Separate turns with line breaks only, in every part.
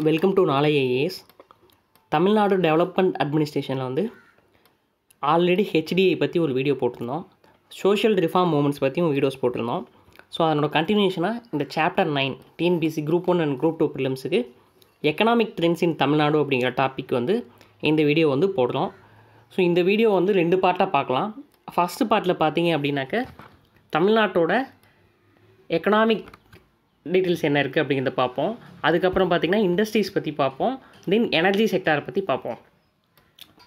Welcome to Naalai IAS. Tamil Nadu development அட்மினிஸ்ட்ரேஷனில் வந்து already HDI பற்றி ஒரு வீடியோ போட்டிருந்தோம். சோஷியல் ரிஃபார்ம் மூமெண்ட்ஸ் பற்றியும் வீடியோஸ் போட்டிருந்தோம். ஸோ அதனோட கண்டினியூஷனாக இந்த chapter 9 TNPSC group 1 and group 2 ப்ரிலிம்ஸுக்கு எக்கனாமிக் ட்ரெண்ட்ஸ் இன் தமிழ்நாடு அப்படிங்கிற டாபிக் வந்து இந்த வீடியோ வந்து போடுறோம். ஸோ இந்த வீடியோ வந்து 2 பார்ட்டாக பார்க்கலாம். ஃபஸ்ட்டு பார்ட்டில் பார்த்தீங்க அப்படின்னாக்க தமிழ்நாட்டோட எக்கனாமிக் டீட்டெயில்ஸ் என்ன இருக்குது அப்படிங்கிறத பார்ப்போம். அதுக்கப்புறம் பார்த்திங்கன்னா இண்டஸ்ட்ரீஸ் பற்றி பார்ப்போம். தென் எனர்ஜி செக்டாரை பற்றி பார்ப்போம்.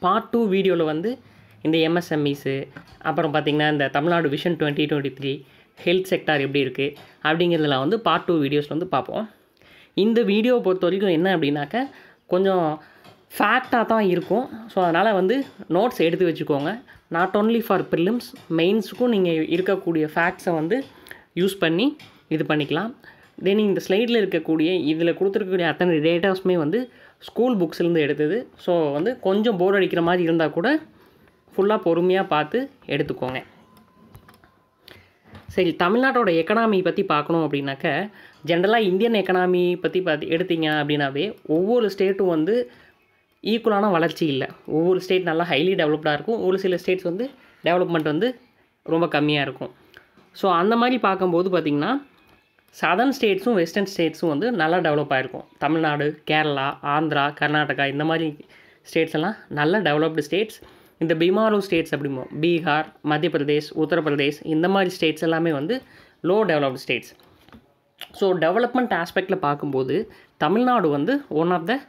பார்ட் 2 வீடியோவில் வந்து இந்த எம்எஸ்எம்இஸு, அப்புறம் பார்த்திங்கன்னா இந்த தமிழ்நாடு விஷன் 2023, ஹெல்த் செக்டார் எப்படி இருக்குது அப்படிங்கிறதுலாம் வந்து பார்ட் 2 வீடியோஸ் வந்து பார்ப்போம். இந்த வீடியோவை பொறுத்த வரைக்கும் என்ன அப்படின்னாக்க கொஞ்சம் ஃபேக்டாக தான் இருக்கும். ஸோ அதனால் வந்து நோட்ஸ் எடுத்து வச்சுக்கோங்க. நாட் ஓன்லி ஃபார் ப்ரிலிம்ஸ், மெயின்ஸுக்கும் நீங்கள் இருக்கக்கூடிய ஃபேக்ட்ஸை வந்து யூஸ் பண்ணி இது பண்ணிக்கலாம். தென் இந்த ஸ்லைடில் இருக்கக்கூடிய இதில் கொடுத்துருக்கக்கூடிய அத்தனை டேட்டாஸுமே வந்து ஸ்கூல் புக்ஸ்லேருந்து எடுத்தது. ஸோ வந்து கொஞ்சம் போர் அடிக்கிற மாதிரி இருந்தால் கூட ஃபுல்லாக பொறுமையாக பார்த்து எடுத்துக்கோங்க. சரி, தமிழ்நாட்டோட எக்கனாமி பற்றி பார்க்கணும் அப்படின்னாக்க ஜென்ரலாக இந்தியன் எக்கனாமி பற்றி எடுத்தீங்க அப்படின்னாவே ஒவ்வொரு ஸ்டேட்டும் வந்து ஈக்குவலான வளர்ச்சி இல்லை. ஒவ்வொரு ஸ்டேட் நல்லா ஹைலி டெவலப்டாக இருக்கும், ஒரு சில ஸ்டேட்ஸ் வந்து டெவலப்மெண்ட் வந்து ரொம்ப கம்மியாக இருக்கும். ஸோ அந்த மாதிரி பார்க்கும்போது பார்த்திங்கன்னா சதர்ன் ஸ்டேட்ஸும் வெஸ்டர்ன் ஸ்டேட்ஸும் வந்து நல்லா டெவலப் ஆகிருக்கும். தமிழ்நாடு, கேரளா, ஆந்திரா, கர்நாடகா இந்த மாதிரி ஸ்டேட்ஸ் எல்லாம் நல்ல டெவலப்டு ஸ்டேட்ஸ். இந்த பிமாரோ ஸ்டேட்ஸ் அப்படிமோ பீகார், மத்திய பிரதேஷ், உத்தரப்பிரதேஷ் இந்த மாதிரி ஸ்டேட்ஸ் எல்லாமே வந்து low developed states. So development ஆஸ்பெக்டில் பார்க்கும்போது தமிழ்நாடு வந்து ஒன் ஆஃப் த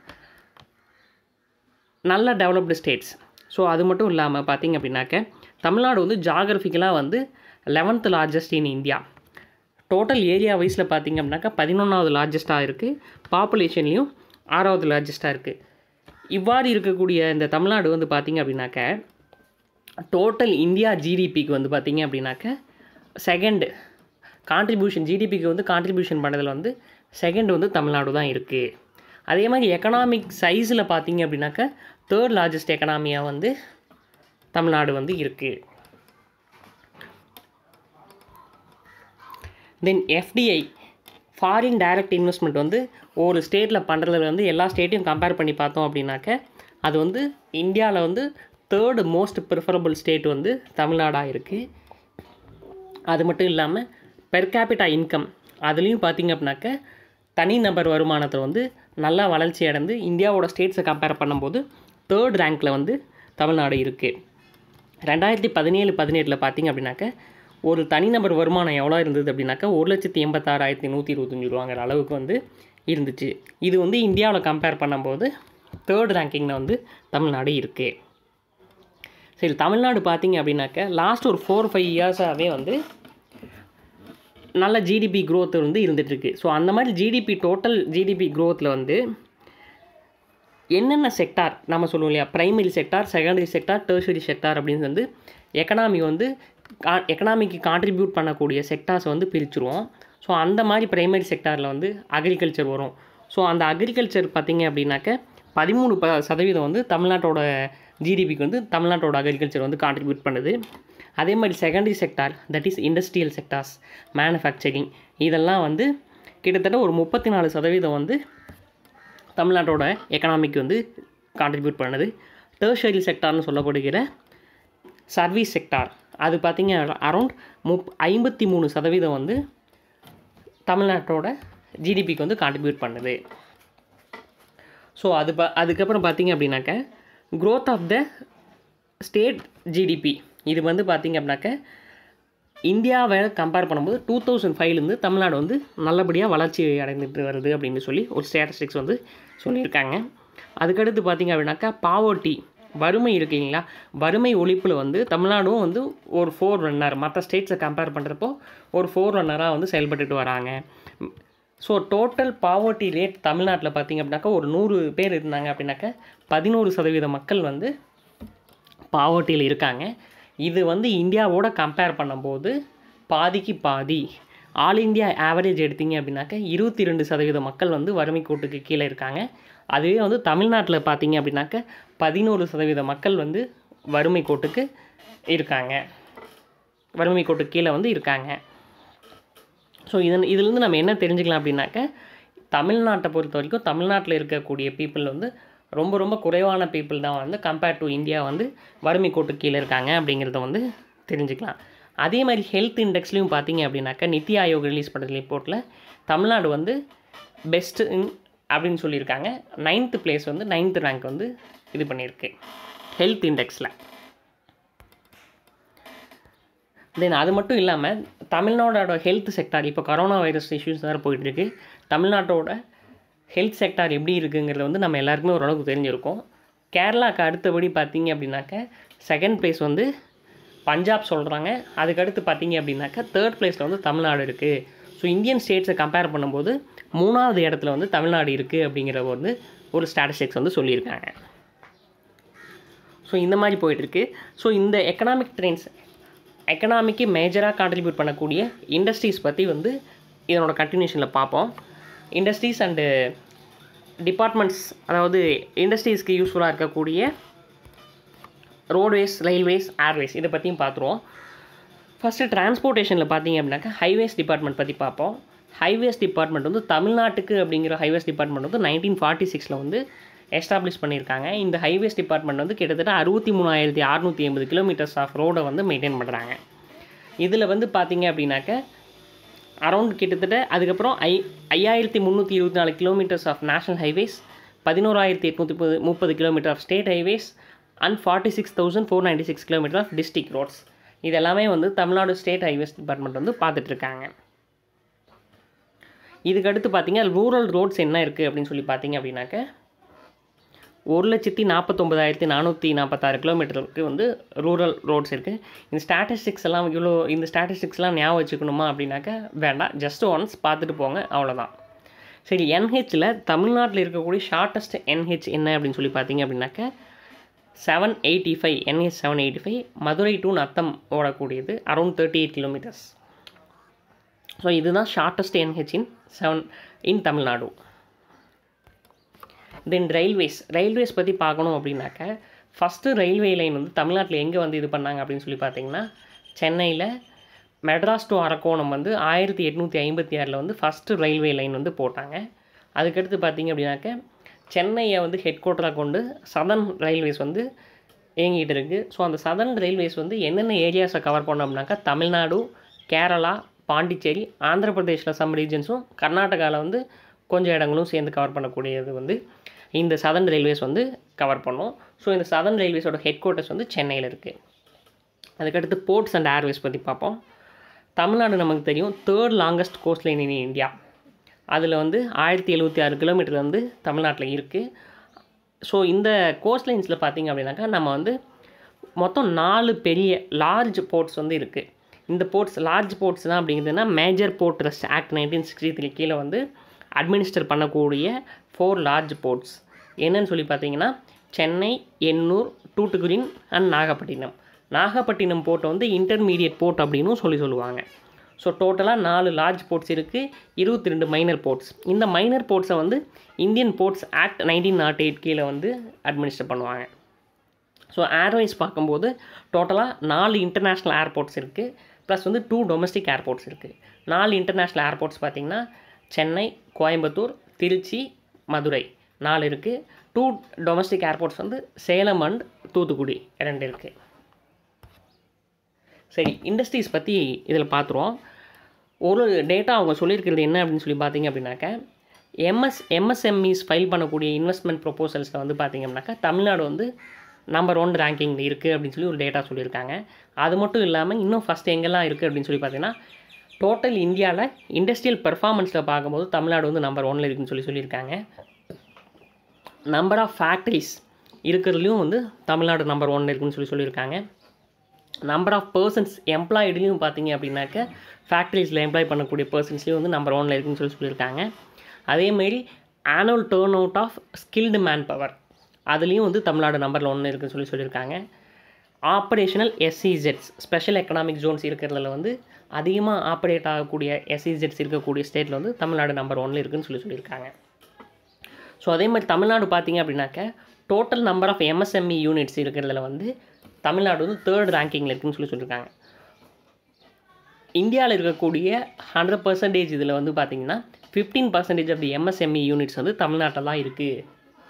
நல்ல டெவலப்டு ஸ்டேட்ஸ். ஸோ அது மட்டும் இல்லாமல் பார்த்திங்க அப்படின்னாக்க தமிழ்நாடு வந்து ஜாகிரபிக்கலாக வந்து 11th largest in India. Total area வைஸில் பார்த்திங்க அப்படின்னாக்கா 11வது லார்ஜஸ்ட்டாக இருக்குது. பாப்புலேஷன்லேயும் 6வது லார்ஜஸ்ட்டாக இருக்குது. இவ்வாறு இருக்கக்கூடிய இந்த தமிழ்நாடு வந்து பார்த்திங்க அப்படின்னாக்க டோட்டல் இந்தியா ஜிடிபிக்கு வந்து பார்த்திங்க அப்படின்னாக்க செகண்ட் கான்ட்ரிபியூஷன், ஜிடிபிக்கு வந்து கான்ட்ரிபியூஷன் பண்ணதில் வந்து செகண்ட் வந்து தமிழ்நாடு தான் இருக்குது. அதே மாதிரி எக்கனாமிக் சைஸில் பார்த்திங்க அப்படின்னாக்க 3rd லார்ஜஸ்ட் எக்கனாமியாக வந்து தமிழ்நாடு வந்து இருக்குது. தென் எஃப்டிஐ, ஃபாரின் டைரக்ட் இன்வெஸ்ட்மெண்ட் வந்து ஒரு ஸ்டேட்டில் பண்ணுறதுல வந்து எல்லா ஸ்டேட்டையும் கம்பேர் பண்ணி பார்த்தோம் அப்படின்னாக்க அது வந்து இந்தியாவில் வந்து 3rd மோஸ்ட் ப்ரிஃபரபிள் ஸ்டேட் வந்து தமிழ்நாடாக இருக்குது. அது மட்டும் இல்லாமல் பெர் கேபிட்டா இன்கம் அதுலேயும் பார்த்திங்க அப்படின்னாக்க தனிநபர் வருமானத்தை வந்து நல்லா வளர்ச்சி அடைந்து இந்தியாவோட ஸ்டேட்ஸை கம்பேர் பண்ணும்போது 3rd ரேங்க்கில் வந்து தமிழ்நாடு இருக்குது. 2017-18 பார்த்திங்க அப்படின்னாக்க ஒரு தனிநபர் வருமானம் எவ்வளோ இருந்தது அப்படின்னாக்கா 1,86,125 ரூபாங்கிற அளவுக்கு வந்து இருந்துச்சு. இது வந்து இந்தியாவில் கம்பேர் பண்ணும்போது 3rd ரேங்கிங்கில் வந்து தமிழ்நாடு இருக்குது. சரி, தமிழ்நாடு பார்த்திங்க அப்படின்னாக்க லாஸ்ட் ஒரு 4-5 இயர்ஸாகவே வந்து நல்ல ஜிடிபி க்ரோத் வந்து இருந்துகிட்ருக்கு. ஸோ அந்த மாதிரி ஜிடிபி டோட்டல் ஜிடிபி க்ரோத்தில் வந்து என்னென்ன செக்டார் நம்ம சொல்லுவோம் இல்லையா, primary sector, secondary sector, tertiary sector அப்படின்னு வந்து எக்கனாமி வந்து எக்கனாமிக்கு கான்ட்ரிபியூட் பண்ணக்கூடிய செக்டார்ஸை வந்து பிரிச்சுருவோம். ஸோ அந்த மாதிரி ப்ரைமரி செக்டாரில் வந்து அக்ரிகல்ச்சர் வரும். ஸோ அந்த அக்ரிகல்ச்சர் பார்த்திங்க அப்படின்னாக்க 13% வந்து தமிழ்நாட்டோட ஜிடிபிக்கு வந்து தமிழ்நாட்டோட அக்ரிகல்ச்சர் வந்து கான்ட்ரிபியூட் பண்ணுது. அதே மாதிரி secondary sector, that is industrial sectors, manufacturing இதெல்லாம் வந்து கிட்டத்தட்ட ஒரு 34% வந்து தமிழ்நாட்டோட எக்கனாமிக்கு வந்து கான்ட்ரிபியூட் பண்ணுது. டெர்ஷரி செக்டார்னு சொல்லப்படுகிற சர்வீஸ் செக்டார் அது பார்த்திங்க அரௌண்ட் 53% வந்து தமிழ்நாட்டோட ஜிடிபிக்கு வந்து கான்ட்ரிபியூட் பண்ணுது. ஸோ அதுக்கப்புறம் பார்த்திங்க அப்படின்னாக்க growth of the state GDP இது வந்து பார்த்திங்க அப்படின்னாக்க இந்தியாவை கம்பேர் பண்ணும்போது 2005லேருந்து தமிழ்நாடு வந்து நல்லபடியாக வளர்ச்சி அடைந்துட்டு வருது அப்படின்னு சொல்லி ஒரு ஸ்டாட்டிஸ்டிக்ஸ் வந்து சொல்லியிருக்காங்க. அதுக்கடுத்து பார்த்திங்க அப்படின்னாக்கா பாவர்ட்டி, வறுமை இருக்குங்களா, வறுமை ஒழிப்பில் வந்து தமிழ்நாடும் வந்து ஒரு 4 ரன்னர், மற்ற ஸ்டேட்ஸை கம்பேர் பண்ணுறப்போ ஒரு 4 ரன்னராக வந்து செயல்பட்டுட்டு வராங்க. ஸோ டோட்டல் பாவர்ட்டி ரேட் தமிழ்நாட்டில் பார்த்திங்க அப்படின்னாக்கா ஒரு 100 பேர் இருந்தாங்க அப்படின்னாக்கா 11% மக்கள் வந்து பாவர்ட்டியில் இருக்காங்க. இது வந்து இந்தியாவோட கம்பேர் பண்ணும்போது பாதிக்கு பாதி. ஆல் இந்தியா ஆவரேஜ் எடுத்திங்க அப்படின்னாக்கா 22% மக்கள் வந்து வறுமை கோட்டுக்கு கீழே இருக்காங்க. அதுவே வந்து தமிழ்நாட்டில் பார்த்திங்க அப்படின்னாக்க 11% மக்கள் வந்து வறுமை கோட்டுக்கு இருக்காங்க, வறுமை கோட்டுக்கு கீழே வந்து இருக்காங்க. ஸோ இதிலேருந்து நம்ம என்ன தெரிஞ்சுக்கலாம் அப்படின்னாக்க தமிழ்நாட்டை பொறுத்த வரைக்கும் தமிழ்நாட்டில் இருக்கக்கூடிய பீப்புள் வந்து ரொம்ப ரொம்ப குறைவான பீப்புள் தான் வந்து கம்பேர்ட் டு இந்தியா வந்து வறுமை கோட்டு கீழே இருக்காங்க அப்படிங்கிறத வந்து தெரிஞ்சுக்கலாம். அதே மாதிரி ஹெல்த் இண்டெக்ஸ்லையும் பார்த்தீங்க அப்படின்னாக்கா நித்தி ஆயோக் ரிலீஸ் பண்ண ரிப்போர்ட்டில் தமிழ்நாடு வந்து பெஸ்ட்டு அப்படின்னு சொல்லியிருக்காங்க. 9th பிளேஸ் வந்து 9th ரேங்க் வந்து இது பண்ணியிருக்கு ஹெல்த் இண்டெக்ஸில். தென் அது மட்டும் இல்லாமல் தமிழ்நாடோட ஹெல்த் செக்டார் இப்போ கொரோனா வைரஸ் இஷ்யூஸ் வேறு போயிட்டுருக்கு. தமிழ்நாட்டோட ஹெல்த் செக்டார் எப்படி இருக்குங்கிறத வந்து நம்ம எல்லாருக்குமே ஓரளவுக்கு தெரிஞ்சிருக்கோம். கேரளாவுக்கு அடுத்தபடி பார்த்தீங்க அப்படின்னாக்க 2nd பிளேஸ் வந்து பஞ்சாப் சொல்கிறாங்க. அதுக்கடுத்து பார்த்தீங்க அப்படின்னாக்கா 3rd பிளேஸில் வந்து தமிழ்நாடு இருக்குது. ஸோ இந்தியன் ஸ்டேட்ஸை கம்பேர் பண்ணும்போது 3வது இடத்துல வந்து தமிழ்நாடு இருக்குது அப்படிங்கிற வந்து ஒரு ஸ்டாட்டிஸ்டிக்ஸ் வந்து சொல்லியிருக்காங்க. ஸோ இந்த மாதிரி போயிட்டுருக்கு. ஸோ இந்த எக்கனாமிக் ட்ரெண்ட்ஸ் எக்கனாமிக்கு மேஜராக கான்ட்ரிபியூட் பண்ணக்கூடிய இண்டஸ்ட்ரீஸ் பற்றி வந்து இதனோட கண்டினியூஷனில் பார்ப்போம். இண்டஸ்ட்ரீஸ் அண்டு டிபார்ட்மெண்ட்ஸ், அதாவது இண்டஸ்ட்ரீஸ்க்கு யூஸ்ஃபுல்லாக இருக்கக்கூடிய ரோட்வேஸ், ரயில்வேஸ், ஏர்வேஸ் இதை பற்றியும் பார்த்துருவோம். ஃபஸ்ட்டு டிரான்ஸ்போர்ட்டேஷனில் பார்த்தீங்க அப்படின்னாக்கா ஹைவேஸ் டிபார்ட்மெண்ட் பற்றி பார்ப்போம். ஹைவேஸ் டிபார்ட்மெண்ட் வந்து தமிழ்நாட்டுக்கு அப்படிங்கிற ஹைவேஸ் டிபார்ட்மெண்ட் வந்து 1946 வந்து எஸ்டாப்ளிஷ் பண்ணியிருக்காங்க. இந்த ஹைவேஸ் டிபார்ட்மெண்ட் வந்து கிட்டத்தட்ட 63,680 கிலோமீட்டர்ஸ் ஆஃப் ரோடை வந்து மெயின்டைன் பண்ணுறாங்க. இதில் வந்து பார்த்தீங்க அப்படின்னாக்க அரௌண்ட் கிட்டத்தட்ட அதுக்கப்புறம் 5,324 kilometres of national highways, 11,830 kilometre of state highways and 46,496 kilometre of district roads. இது எல்லாமே வந்து தமிழ்நாடு ஸ்டேட் ஹைவேஸ் டிபார்ட்மெண்ட் வந்து பார்த்துட்ருக்காங்க. இதுக்கடுத்து பார்த்தீங்கன்னா ரூரல் ரோட்ஸ் என்ன இருக்குது அப்படின்னு சொல்லி பார்த்தீங்க அப்படின்னாக்க 1,49,446 கிலோமீட்டருக்கு வந்து ரூரல் ரோட்ஸ் இருக்குது. இந்த ஸ்டாட்டிஸ்டிக்ஸ்லாம் ஞாபகம் வச்சுக்கணுமா அப்படின்னாக்க வேண்டாம், ஜஸ்ட் ஒன்ஸ் பார்த்துட்டு போங்க, அவ்வளோதான். சரி, என்ஹெச்சில் தமிழ்நாட்டில் இருக்கக்கூடிய ஷார்ட்டஸ்ட் என்ஹெச் என்ன அப்படின்னு சொல்லி பார்த்தீங்க அப்படின்னாக்க 785 NH 785 மதுரை டு நத்தம் ஓடக்கூடியது, அரௌண்ட் 38 கிலோமீட்டர்ஸ். ஸோ இதுதான் shortest NH in Tamil Nadu. Then railways பற்றி பார்க்கணும் அப்படின்னாக்க ஃபஸ்ட்டு ரயில்வே லைன் வந்து தமிழ்நாட்டில் எங்கே வந்து இது பண்ணாங்க அப்படின்னு சொல்லி பார்த்தீங்கன்னா சென்னையில் மெட்ராஸ் டு அரக்கோணம் வந்து 1856 வந்து ஃபஸ்ட்டு ரயில்வே லைன் வந்து போட்டாங்க. அதுக்கடுத்து பார்த்தீங்க அப்படின்னாக்க சென்னையை வந்து ஹெட் குவார்ட்டராக கொண்டு சதர்ன் ரயில்வேஸ் வந்து இயங்கிட்டு இருக்குது. ஸோ அந்த சதர்ன் ரயில்வேஸ் வந்து என்னென்ன ஏரியாஸை கவர் பண்ணோம்னாக்கா தமிழ்நாடு, கேரளா, பாண்டிச்சேரி, ஆந்திர பிரதேஷில் சம் ரீஜன்ஸும், கர்நாடகாவில் வந்து கொஞ்சம் இடங்களும் சேர்ந்து கவர் பண்ணக்கூடியது வந்து இந்த சதர்ன் ரயில்வேஸ் வந்து கவர் பண்ணோம். ஸோ இந்த சதர்ன் ரயில்வேஸோட ஹெட் குவார்ட்டர்ஸ் வந்து சென்னையில் இருக்குது. அதுக்கடுத்து போர்ட்ஸ் அண்ட் ஏர்வேஸ் பற்றி பார்ப்போம். தமிழ்நாடு நமக்கு தெரியும் 3rd longest cost line in India. அதில் வந்து 1076 கிலோமீட்டர் வந்து தமிழ்நாட்டில் இருக்குது. ஸோ இந்த கோஸ்ட் லைன்ஸில் பார்த்திங்க அப்படின்னாக்கா நம்ம வந்து மொத்தம் 4 பெரிய லார்ஜ் போர்ட்ஸ் வந்து இருக்குது. இந்த போர்ட்ஸ் லார்ஜ் போர்ட்ஸ் தான் அப்படிங்கிறதுனா மேஜர் போர்ட் ட்ரஸ்ட் ஆக்ட் 1963 கீழே வந்து அட்மினிஸ்டர் பண்ணக்கூடிய 4 லார்ஜ் போர்ட்ஸ் என்னன்னு சொல்லி பார்த்தீங்கன்னா சென்னை, எண்ணூர், தூத்துக்குடி அண்ட் நாகப்பட்டினம் போர்ட்டை வந்து இன்டர்மீடியட் போர்ட் அப்படின்னு சொல்லுவாங்க. ஸோ டோட்டலாக 4 லார்ஜ் போர்ட்ஸ் இருக்குது, 22 மைனர் போர்ட்ஸ். இந்த மைனர் போர்ட்ஸை வந்து இந்தியன் போர்ட்ஸ் ஆக்ட் 1908 கீழே வந்து அட்மினிஸ்டர் பண்ணுவாங்க. ஸோ ஏர்வேஸ் பார்க்கும்போது டோட்டலாக 4 இன்டர்நேஷ்னல் ஏர்போர்ட்ஸ் இருக்குது, ப்ளஸ் வந்து 2 டொமஸ்டிக் ஏர்போர்ட்ஸ் இருக்குது. 4 இன்டர்நேஷ்னல் ஏர்போர்ட்ஸ் பார்த்திங்கன்னா சென்னை, கோயம்புத்தூர், திருச்சி, மதுரை 4 இருக்குது. 2 டொமஸ்டிக் ஏர்போர்ட்ஸ் வந்து சேலம் அண்ட் தூத்துக்குடி 2 இருக்குது. சரி, இண்டஸ்ட்ரீஸ் பற்றி இதில் பார்த்துருவோம். ஒரு டேட்டா அவங்க சொல்லியிருக்கிறது என்ன அப்படின்னு சொல்லி பார்த்தீங்க அப்படின்னாக்க எம்எஸ்எம்இஸ் ஃபைல் பண்ணக்கூடிய இன்வெஸ்ட்மெண்ட் ப்ரொபோசல்ஸில் வந்து பார்த்திங்க அப்படின்னாக்கா தமிழ்நாடு வந்து நம்பர் 1 ரேங்கிங்கில் இருக்குது அப்படின்னு சொல்லி ஒரு டேட்டா சொல்லியிருக்காங்க. அது மட்டும் இல்லாமல் இன்னும் ஃபஸ்ட்டு எங்கெல்லாம் இருக்குது அப்படின்னு சொல்லி பார்த்தீங்கன்னா டோட்டல் இந்தியாவில் இண்டஸ்ட்ரியல் பெர்ஃபார்மன்ஸில் பார்க்கும்போது தமிழ்நாடு வந்து நம்பர் 1 இருக்குதுன்னு சொல்லியிருக்காங்க. நம்பர் ஆஃப் ஃபேக்ட்ரிஸ் இருக்கிறதுலையும் வந்து தமிழ்நாடு நம்பர் 1 இருக்குதுன்னு சொல்லியிருக்காங்க. நம்பர் ஆஃப் பர்சன்ஸ் எம்ப்ளாய்டுலேயும் பார்த்தீங்க அப்படின்னாக்க ஃபேக்ட்ரிஸில் எம்ப்ளாய் பண்ணக்கூடிய பர்சன்ஸ்லேயும் வந்து நம்பர் 1 இருக்குதுன்னு சொல்லியிருக்காங்க. அதேமாரி annual turn out of skilled manpower அதுலேயும் வந்து தமிழ்நாடு நம்பர் 1 இருக்குதுன்னு சொல்லியிருக்காங்க. ஆப்ரேஷனல் எஸ்இஜெட்ஸ் ஸ்பெஷல் எக்கனாமிக் ஜோன்ஸ் இருக்கிறதுல வந்து அதிகமாக ஆப்ரேட் ஆகக்கூடிய எஸ்இஜெட்ஸ் இருக்கக்கூடிய ஸ்டேட்டில் வந்து தமிழ்நாடு நம்பர் 1 இருக்குதுன்னு சொல்லியிருக்காங்க. ஸோ அதே மாதிரி தமிழ்நாடு பார்த்திங்க அப்படின்னாக்க total number of MSME units இருக்கிறதுல வந்து தமிழ்நாடு வந்து 3rd ரேங்கிங்கில் இருக்குதுன்னு சொல்லியிருக்காங்க. இந்தியாவில் இருக்கக்கூடிய 100% இதில் வந்து பார்த்திங்கன்னா 15% ஆஃப் தி எம்எஸ்எம்இ யூனிட்ஸ் வந்து தமிழ்நாட்டில் தான் இருக்குது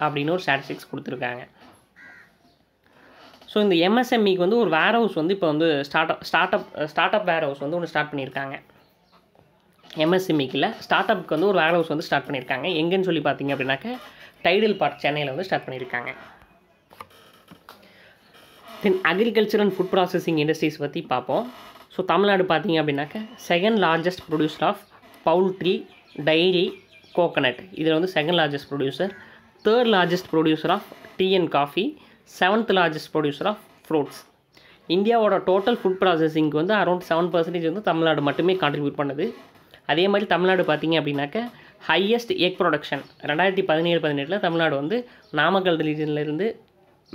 அப்படின்னு ஒரு ஸ்டாட்டிஸ்டிக்ஸ் கொடுத்துருக்காங்க. ஸோ இந்த எம்எஸ்எம்இக்கு வந்து ஒரு வேர் ஹவுஸ் வந்து இப்போ வந்து ஸ்டார்ட் அப் வேர் ஹவுஸ் வந்து ஒன்று ஸ்டார்ட் பண்ணியிருக்காங்க. எம்எஸ்எம்இக்கில் ஸ்டார்ட் அப்புக்கு வந்து ஒரு வேர் ஹவுஸ் வந்து ஸ்டார்ட் பண்ணியிருக்காங்க. எங்கேன்னு சொல்லி பார்த்தீங்க அப்படின்னாக்க டைடல் பார்க் சென்னையில் வந்து ஸ்டார்ட் பண்ணியிருக்காங்க. Then agriculture and food processing industries பற்றி பார்ப்போம். ஸோ தமிழ்நாடு பார்த்தீங்க அப்படின்னாக்க second largest producer of poultry, dairy, coconut. இதில் வந்து second largest producer. Third largest producer of tea and coffee. 7th largest producer of fruits. இந்தியாவோட டோட்டல் ஃபுட் ப்ராசஸிங்க்கு வந்து around 7% வந்து தமிழ்நாடு மட்டுமே கான்ட்ரிபியூட் பண்ணுது. அதே மாதிரி தமிழ்நாடு பார்த்திங்க அப்படின்னாக்க ஹையஸ்ட் எக் ப்ரொடக்ஷன் 2017-18 தமிழ்நாடு வந்து நாமக்கல் ரீஜன்லேருந்து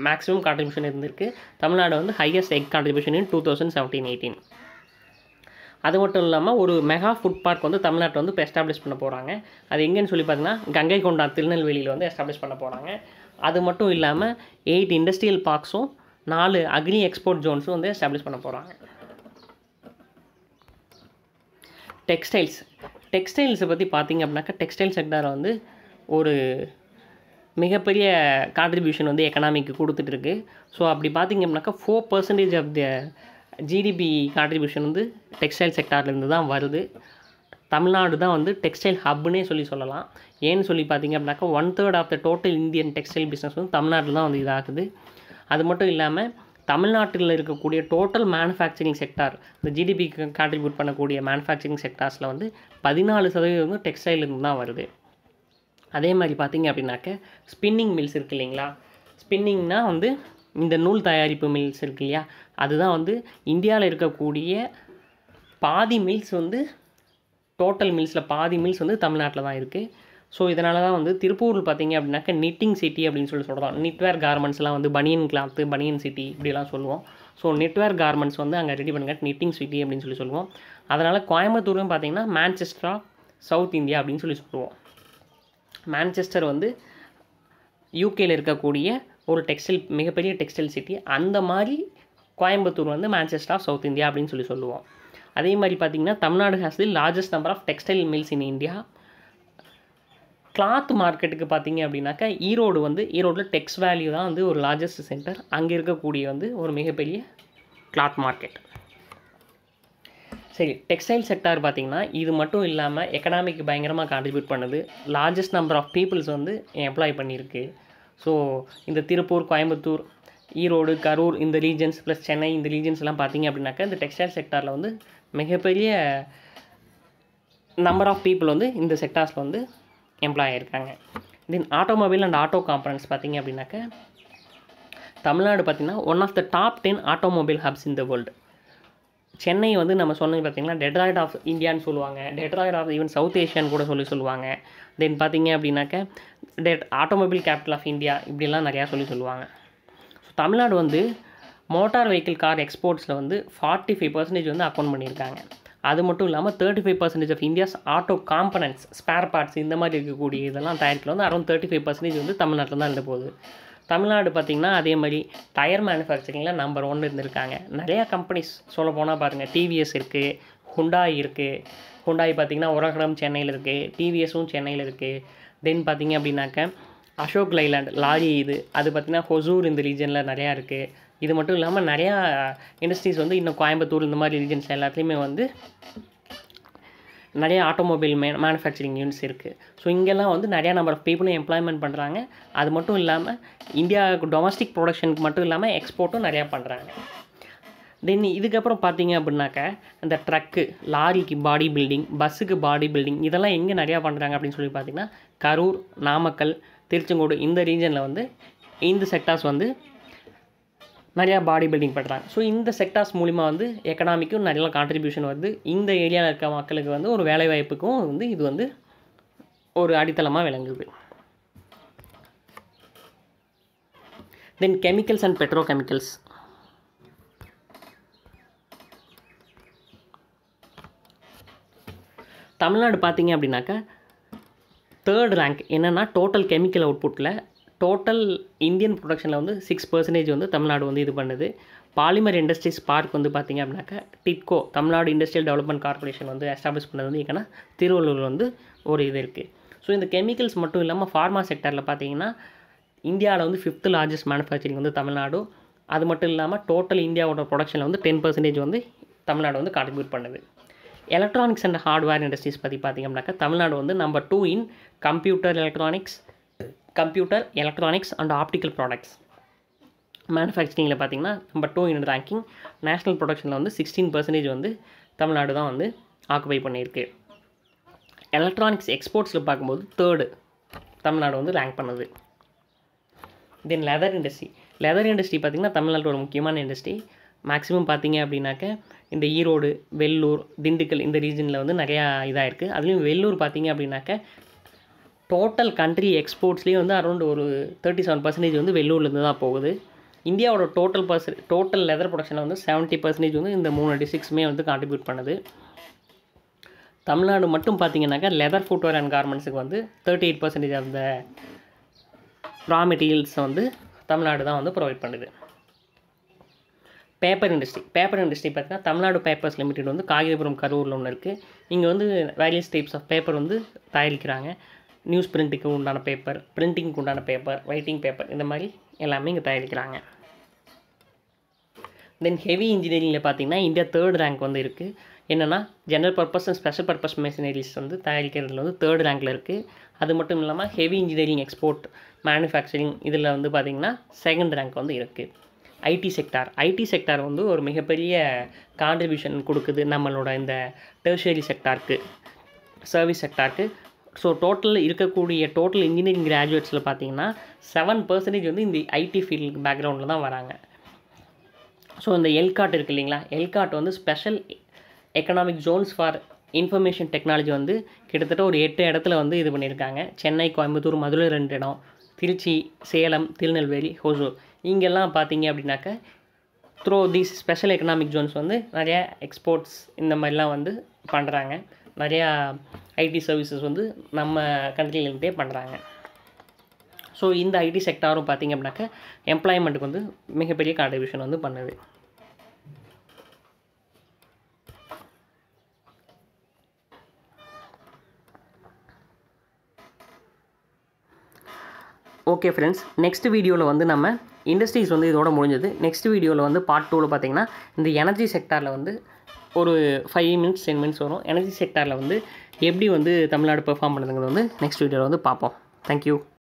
மேக்ஸிமம் கான்ட்ரிபியூஷன் இருந்திருக்கு. தமிழ்நாடு வந்து ஹையஸ்ட் எக் கான்ட்ரிபியூஷன் இன் 2017-18. அது மட்டும் இல்லாமல் ஒரு மெகா ஃபுட் பார்க் வந்து தமிழ்நாட்டில் வந்து இப்போ எஸ்டாப்ளிஷ் பண்ண போகிறாங்க. அது எங்கேன்னு சொல்லி பார்த்தீங்கன்னா கங்கை கொண்டா திருநெல்வேலியில் வந்து எஸ்டாப்ளிஷ் பண்ண போகிறாங்க. அது மட்டும் இல்லாமல் 8 இண்டஸ்ட்ரியல் பார்க்ஸும் 4 அக்ரி எக்ஸ்போர்ட் ஜோன்ஸும் வந்து எஸ்டாப்ளிஷ் பண்ண போகிறாங்க. டெக்ஸ்டைல்ஸை பற்றி பார்த்திங்க அப்படின்னாக்கா டெக்ஸ்டைல் செக்டாரை வந்து ஒரு மிகப்பெரிய கான்ட்ரிபியூஷன் வந்து எக்கனாமிக்கு கொடுத்துட்ருக்கு. ஸோ அப்படி பார்த்திங்க அப்படின்னாக்கா 4% ஆஃப் த ஜிடிபி கான்ட்ரிபியூஷன் வந்து டெக்ஸ்டைல் செக்டார்லேருந்து தான் வருது. தமிழ்நாடு தான் வந்து டெக்ஸ்டைல் ஹப்னே சொல்லலாம். ஏன்னு சொல்லி பார்த்திங்க அப்படின்னாக்கா 1/3 of the total Indian textile business வந்து தமிழ்நாட்டில் தான் வந்து இதாகுது. அது மட்டும் இல்லாமல் தமிழ்நாட்டில் இருக்கக்கூடிய டோட்டல் மேனுஃபேக்சரிங் செக்டார், இந்த ஜிடிபிக்கு கான்ட்ரிபியூட் பண்ணக்கூடிய மேனுஃபேக்சரிங் செக்டார்ஸில் வந்து 14% வந்து டெக்ஸ்டைலேருந்து தான் வருது. அதே மாதிரி பார்த்திங்க அப்படின்னாக்க ஸ்பின்னிங் மில்ஸ் இருக்குது இல்லைங்களா. ஸ்பின்னிங்னால் வந்து இந்த நூல் தயாரிப்பு மில்ஸ் இருக்கு இல்லையா, அதுதான் வந்து இந்தியாவில் இருக்கக்கூடிய பாதி மில்ஸ் வந்து டோட்டல் மில்ஸில் பாதி மில்ஸ் வந்து தமிழ்நாட்டில் தான் இருக்குது. ஸோ இதனால தான் வந்து திருப்பூரில் பார்த்திங்க அப்படின்னாக்க நிட்டிங் சிட்டி அப்படின்னு சொல்கிறோம். நிட்வேர் கார்மெண்ட்ஸ்லாம் வந்து பனியன் கிளாத்து, பனியன் சிட்டி இப்படிலாம் சொல்லுவோம். ஸோ நிட்வேர் கார்மெண்ட்ஸ் வந்து அங்கே ரெடி பண்ணுங்க நிட்டிங் சிட்டி அப்படின்னு சொல்லுவோம். அதனால் கோயம்புத்தூரும் பார்த்திங்கன்னா மான்செஸ்டர் ஆஃப் சவுத் இந்தியா அப்படின்னு சொல்லுவோம். மான்செஸ்டர் வந்து யூகேயில் இருக்கக்கூடிய ஒரு மிகப்பெரிய டெக்ஸ்டைல் சிட்டி. அந்த மாதிரி கோயம்புத்தூர் வந்து மான்செஸ்டர் ஆஃப் சவுத் இந்தியா அப்படின்னு சொல்லுவோம். அதே மாதிரி பார்த்திங்கன்னா Tamil Nadu has the largest number of textile mills in India. Cloth மார்க்கெட்டுக்கு பார்த்திங்க அப்படின்னாக்கா ஈரோடில் டெக்ஸ் வேல்யூ தான் வந்து ஒரு லார்ஜஸ்ட் சென்டர். அங்கே இருக்கக்கூடிய வந்து ஒரு மிகப்பெரிய கிளாத் மார்க்கெட். சரி, டெக்ஸ்டைல் செக்டார் பார்த்திங்கன்னா இது மட்டும் இல்லாமல் எக்கனாமிக்கு பயங்கரமாக கான்ட்ரிபியூட் பண்ணுது. லார்ஜஸ்ட் நம்பர் ஆஃப் பீப்புள்ஸ் வந்து எம்ப்ளாய் பண்ணியிருக்கு. ஸோ இந்த திருப்பூர், கோயம்புத்தூர், ஈரோடு, கரூர் இந்த ரீஜன்ஸ் ப்ளஸ் சென்னை இந்த ரீஜன்ஸ்லாம் பார்த்திங்க அப்படின்னாக்கா இந்த டெக்ஸ்டைல் செக்டாரில் வந்து மிகப்பெரிய நம்பர் ஆஃப் பீப்புள் வந்து இந்த செக்டார்ஸில் வந்து எம்ப்ளாய் ஆகியிருக்காங்க. Then automobile and auto components பார்த்திங்க அப்படின்னாக்க தமிழ்நாடு பார்த்திங்கன்னா one of the top 10 automobile hubs in the world. Chennai வந்து நம்ம சொன்னது பார்த்திங்கன்னா டெட்ராய்ட் ஆஃப் இந்தியான்னு சொல்லுவாங்க, டெட்ராய்ட் ஆஃப் ஈவன் சவுத் ஏஷியான்னு கூட சொல்லுவாங்க. தென் பார்த்திங்க அப்படின்னாக்க ஆட்டோமொபைல் கேபிட்டல் ஆஃப் இந்தியா இப்படிலாம் நிறையா சொல்லுவாங்க. ஸோ தமிழ்நாடு வந்து மோட்டார் வெஹிக்கிள் கார் எக்ஸ்போர்ட்ஸில் வந்து 45% வந்து அக்கௌண்ட் பண்ணியிருக்காங்க. அது மட்டும் இல்லாமல் 35% of India's auto components, spare parts இந்த மாதிரி இருக்கக்கூடிய இதெல்லாம் தயாரிப்பில் வந்து அரௌண்ட் 35% வந்து தமிழ்நாட்டில் தான் இருந்த போகுது. தமிழ்நாடு பார்த்திங்கன்னா அதே மாதிரி டயர் மேனுஃபேக்சரிங்கில் நம்பர் 1 இருந்திருக்காங்க. நிறையா கம்பெனிஸ் சொல்ல போனால் பாருங்கள், டிவிஎஸ் இருக்குது, ஹுண்டாய் இருக்குது. ஹுண்டாய் பார்த்திங்கன்னா உரகடம் சென்னையில் இருக்குது, டிவிஎஸும் சென்னையில் இருக்குது. தென் பார்த்திங்க அப்படின்னாக்க அசோக் லைலாண்ட் லாரி அது பார்த்திங்கன்னா ஹொசூர் இந்த ரீஜனில் நிறையா இருக்குது. இது மட்டும் இல்லாமல் நிறையா இண்டஸ்ட்ரீஸ் வந்து இன்னும் கோயம்புத்தூர் இந்த மாதிரி ரீஜன்ஸ் எல்லாத்துலேயுமே வந்து நிறைய ஆட்டோமொபைல் மேனுஃபேக்சரிங் யூனிட்ஸ் இருக்குது. ஸோ இங்கெல்லாம் வந்து நிறையா நம்பர் ஆஃப் பீப்புளும் எம்ப்ளாய்மெண்ட் பண்ணுறாங்க. அது மட்டும் இல்லாமல் இந்தியாவுக்கு டொமஸ்டிக் ப்ரொடக்ஷனுக்கு மட்டும் இல்லாமல் எக்ஸ்போர்ட்டும் நிறையா பண்ணுறாங்க. தென் இதுக்கப்புறம் பார்த்தீங்க அப்படின்னாக்க இந்த ட்ரக்கு, லாரிக்கு பாடி பில்டிங், பஸ்ஸுக்கு பாடி பில்டிங் இதெல்லாம் எங்கே நிறையா பண்ணுறாங்க அப்படின்னு சொல்லி பார்த்திங்கன்னா கரூர், நாமக்கல், திருச்செங்கோடு இந்த ரீஜனில் வந்து இந்த செக்டார்ஸ் வந்து நிறையா பாடி பில்டிங் பண்ணுறாங்க. ஸோ இந்த செக்டார்ஸ் மூலிமா வந்து எக்கனாமிக்கும் நிறைய கான்ட்ரிபியூஷன் வருது. இந்த ஏரியாவில் இருக்க மக்களுக்கு வந்து ஒரு வேலைவாய்ப்புக்கும் வந்து இது வந்து ஒரு அடித்தளமாக விளங்குது. தென் கெமிக்கல்ஸ் அண்ட் பெட்ரோகெமிக்கல்ஸ். தமிழ்நாடு பார்த்திங்க அப்படின்னாக்கா 3rd ரேங்க் என்னென்னா டோட்டல் கெமிக்கல் அவுட்புட்டில் டோட்டல் இந்தியன் ப்ரொடக்ஷனில் வந்து 6% வந்து தமிழ்நாடு வந்து இது பண்ணுது. பாலிமர் இண்டஸ்ட்ரீஸ் பார்க் வந்து பார்த்திங்க அப்படின்னாக்கா TIDCO Tamil Nadu industrial development corporation வந்து எஸ்டாப்ளிஷ் பண்ணது வந்து எங்கன்னா திருவள்ளூர் வந்து ஒரு இது இருக்குது. ஸோ இந்த கெமிக்கல்ஸ் மட்டும் இல்லாமல் ஃபார்மா செக்டரில் பார்த்தீங்கன்னா இந்தியாவில் வந்து 5th லார்ஜஸ்ட் மேனுஃபேக்சரிங் வந்து தமிழ்நாடு. அது மட்டும் இல்லாமல் டோட்டல் இந்தியாவோட ப்ரொடக்ஷனில் வந்து 10% வந்து தமிழ்நாடு வந்து கான்ட்ரிபியூட் பண்ணுது. எலக்ட்ரானிக்ஸ் அண்ட் ஹார்ட்வேர் இண்டஸ்ட்ரீஸ் பற்றி பார்த்திங்கன்னாக்கா தமிழ்நாடு வந்து number 2 in computer electronics and optical products மேனுஃபேக்சரிங்கில் பார்த்திங்கன்னா நம்பர் 2 இன் ரேங்கிங். நேஷ்னல் ப்ரொடக்ஷனில் வந்து 16% வந்து தமிழ்நாடு தான் வந்து ஆக்குபை பண்ணியிருக்கு. எலக்ட்ரானிக்ஸ் எக்ஸ்போர்ட்ஸில் பார்க்கும்போது 3rd தமிழ்நாடு வந்து ரேங்க் பண்ணுது. தென் லெதர் இண்டஸ்ட்ரி பார்த்திங்கன்னா தமிழ்நாட்டோட முக்கியமான இண்டஸ்ட்ரி. மேக்ஸிமம் பார்த்திங்க அப்படின்னாக்க இந்த ஈரோடு, வெள்ளூர், திண்டுக்கல் இந்த ரீஜனில் வந்து நிறையா இதாக இருக்குது. அதுலேயும் வெள்ளூர் பார்த்திங்க அப்படின்னாக்க டோட்டல் கண்ட்ரி எக்ஸ்போர்ட்ஸ்லேயே வந்து அரௌண்ட் ஒரு 37% வந்து வெள்ளூர்லேருந்து தான் போகுது. இந்தியாவோட டோட்டல் லெதர் ப்ரொடக்ஷனில் வந்து 70% வந்து இந்த 3 டிஸ்ட்ரிக்ஸுமே வந்து கான்ட்ரிபியூட் பண்ணுது. தமிழ்நாடு மட்டும் பார்த்திங்கனாக்கா லெதர் ஃபுட்வேர் அண்ட் கார்மெண்ட்ஸுக்கு வந்து 38% ஆஃப் த ரா மெட்டீரியல்ஸை வந்து தமிழ்நாடு தான் வந்து ப்ரொவைட் பண்ணுது. பேப்பர் இண்டஸ்ட்ரி பார்த்திங்கன்னா தமிழ்நாடு பேப்பர்ஸ் லிமிடெட் வந்து காகிதபுரம் கரூரில் ஒன்று இருக்குது. இங்கே வந்து வேரியஸ் டைப்ஸ் ஆஃப் பேப்பர் வந்து தயாரிக்கிறாங்க. நியூஸ் பிரிண்ட்டுக்கு உண்டான பேப்பர், பிரிண்டிங்க்கு உண்டான பேப்பர், ரைட்டிங் பேப்பர், இந்த மாதிரி எல்லாமே இங்கே தயாரிக்கிறாங்க. தென் ஹெவி இன்ஜினியரிங்கில் பார்த்திங்கன்னா இந்தியா 3rd ரேங்க் வந்து இருக்குது. என்னென்னா general purpose and special purpose machineries வந்து தயாரிக்கிறதுல வந்து 3rd ரேங்கில் இருக்குது. அது மட்டும் இல்லாமல் ஹெவி இன்ஜினியரிங் எக்ஸ்போர்ட் மேனுஃபேக்சரிங் இதில் வந்து பார்த்திங்கன்னா 2nd ரேங்க் வந்து இருக்குது. ஐடி செக்டார் வந்து ஒரு மிகப்பெரிய கான்ட்ரிபியூஷன் கொடுக்குது நம்மளோட இந்த டெர்ஷியரி செக்டாருக்கு, சர்வீஸ் செக்டாருக்கு. ஸோ டோட்டல் இன்ஜினியரிங் கிராஜுவேட்ஸில் பார்த்திங்கன்னா 7% வந்து இந்த ஐடி ஃபீல்டு பேக்ரவுண்டில் தான் வராங்க. ஸோ இந்த எல்காட் இருக்குது இல்லைங்களா, எல்காட் வந்து special economic Jones for information technology வந்து கிட்டத்தட்ட ஒரு 8 இடத்துல வந்து இது பண்ணியிருக்காங்க. சென்னை, கோயம்புத்தூர், மதுரை 2 இடம், திருச்சி, சேலம், திருநெல்வேலி, ஹொசூர். இங்கெல்லாம் பார்த்தீங்க அப்படின்னாக்க through these special economic Jones வந்து நிறையா எக்ஸ்போர்ட்ஸ் இந்த மாதிரிலாம் வந்து பண்ணுறாங்க. நிறையா ஐடி சர்வீசஸ் வந்து நம்ம கண்ட்ரிலேருந்தே பண்ணுறாங்க. ஸோ இந்த ஐடி செக்டாரும் பார்த்திங்க அப்படின்னாக்க எம்ப்ளாய்மெண்ட்டுக்கு வந்து மிகப்பெரிய கான்ட்ரிபியூஷன் வந்து பண்ணுது. ஓகே ஃப்ரெண்ட்ஸ், நெக்ஸ்ட் வீடியோவில் வந்து நம்ம இண்டஸ்ட்ரீஸ் வந்து இதோட முடிஞ்சது. நெக்ஸ்ட் வீடியோவில் வந்து பார்ட் 2வில் பார்த்திங்கன்னா இந்த எனர்ஜி செக்டாரில் வந்து ஒரு 5 minutes 10 minutes வரும். எனர்ஜி செக்டாரில் வந்து எப்படி வந்து தமிழ்நாடு பெர்ஃபார்ம் பண்ணுதுங்கிறது வந்து நெக்ஸ்ட் வீடியோவில் வந்து பார்ப்போம். தேங்க்யூ.